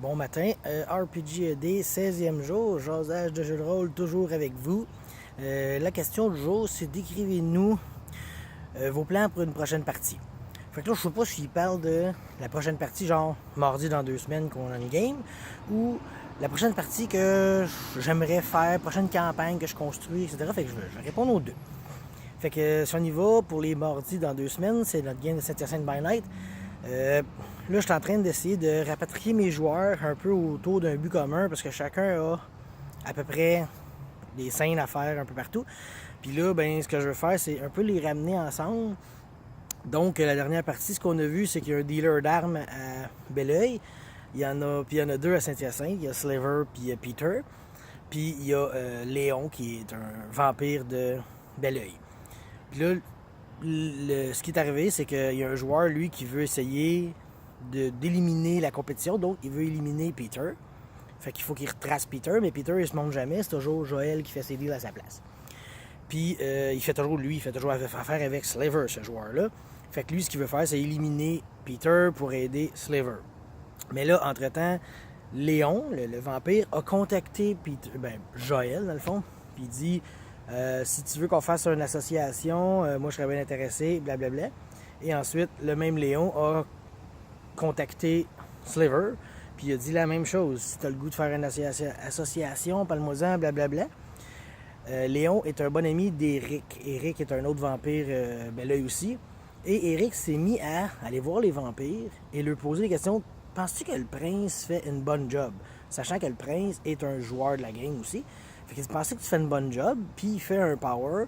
Bon matin, RPGED, 16e jour, jasage de jeu de rôle, toujours avec vous. La question du jour, c'est décrivez-nous vos plans pour une prochaine partie. Fait que là, je sais pas s'il parle de la prochaine partie, genre mardi dans 2 semaines qu'on a une game, ou la prochaine partie que j'aimerais faire, prochaine campagne que je construis, etc. Fait que je vais répondre aux deux. Fait que si on y va pour les mardis dans 2 semaines, c'est notre game de Saint-Hyacinthe by Night. Là, je suis en train d'essayer de rapatrier mes joueurs un peu autour d'un but commun parce que chacun a à peu près des scènes à faire un peu partout. Puis là, ben, ce que je veux faire, c'est un peu les ramener ensemble. Donc, la dernière partie, ce qu'on a vu, c'est qu'il y a un dealer d'armes à Belleuil. Il y en a deux à Saint-Hyacinthe. Il y a Slaver puis Peter. Puis il y a Léon qui est un vampire de Belleuil. Puis là, ce qui est arrivé, c'est qu'il y a un joueur, lui, qui veut essayer d'éliminer la compétition. Donc, il veut éliminer Peter. Fait qu'il faut qu'il retrace Peter, mais Peter, il se montre jamais. C'est toujours Joël qui fait ses deals à sa place. Puis, il fait toujours affaire avec Slaver, ce joueur-là. Fait que lui, ce qu'il veut faire, c'est éliminer Peter pour aider Slaver. Mais là, entre-temps, Léon, le vampire, a contacté Peter, Joël, dans le fond. Puis il dit... si tu veux qu'on fasse une association, moi je serais bien intéressé, blablabla. Et ensuite, le même Léon a contacté Sliver, puis il a dit la même chose. Si tu as le goût de faire une association, parle-moi-en, blablabla. Léon est un bon ami d'Éric. Éric est un autre vampire, là aussi. Et Éric s'est mis à aller voir les vampires et leur poser des questions. Penses-tu que le prince fait une bonne job? Sachant que le prince est un joueur de la game aussi. Fait qu'il pensait que tu fais une bonne job, puis il fait un power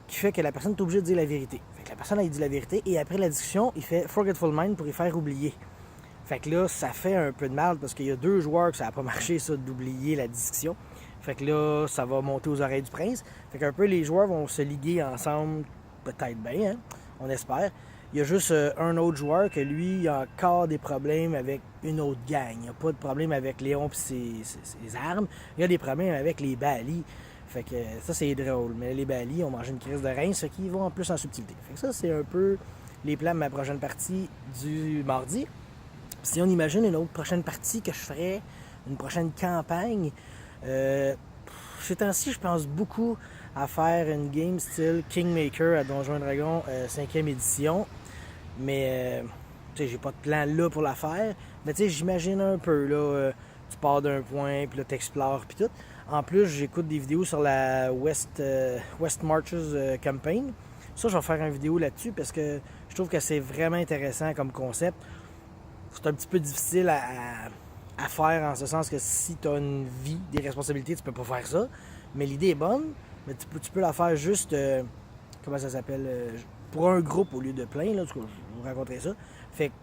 qui fait que la personne est obligée de dire la vérité. Fait que la personne a dit la vérité, et après la discussion, il fait Forgetful Mind pour y faire oublier. Fait que là, ça fait un peu de mal, parce qu'il y a deux joueurs que ça n'a pas marché, ça, d'oublier la discussion. Fait que là, ça va monter aux oreilles du prince. Fait qu'un peu, les joueurs vont se liguer ensemble, peut-être bien, hein? On espère. Il y a juste un autre joueur que lui, il a encore des problèmes avec une autre gang. Il n'y a pas de problème avec Léon et ses armes. Il y a des problèmes avec les balis. Fait que ça, c'est drôle. Mais les balis ont mangé une crise de rein, ce qui vont en plus en subtilité. Fait que ça, c'est un peu les plans de ma prochaine partie du mardi. Si on imagine une autre prochaine partie que je ferais, une prochaine campagne, ces temps-ci, je pense beaucoup à faire une game style Kingmaker à Donjons & Dragons 5e édition. Mais, tu sais, j'ai pas de plan là pour la faire. Mais, tu sais, j'imagine un peu, là, tu pars d'un point, puis là, t'explores, puis tout. En plus, j'écoute des vidéos sur la West Marches Campaign. Ça, je vais faire une vidéo là-dessus parce que je trouve que c'est vraiment intéressant comme concept. C'est un petit peu difficile à faire en ce sens que si tu as une vie, des responsabilités, tu peux pas faire ça. Mais l'idée est bonne, mais tu peux la faire juste, comment ça s'appelle, pour un groupe au lieu de plein, là, en tout cas, je vous raconterai ça. Fait que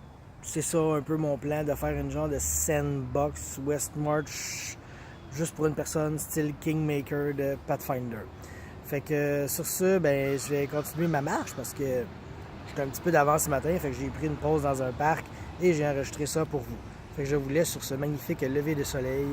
c'est ça un peu mon plan, de faire une genre de sandbox West March juste pour une personne style Kingmaker de Pathfinder. Fait que sur ce, ben je vais continuer ma marche parce que j'étais un petit peu d'avance ce matin, fait que j'ai pris une pause dans un parc et j'ai enregistré ça pour vous. Fait que je vous laisse sur ce magnifique lever de soleil.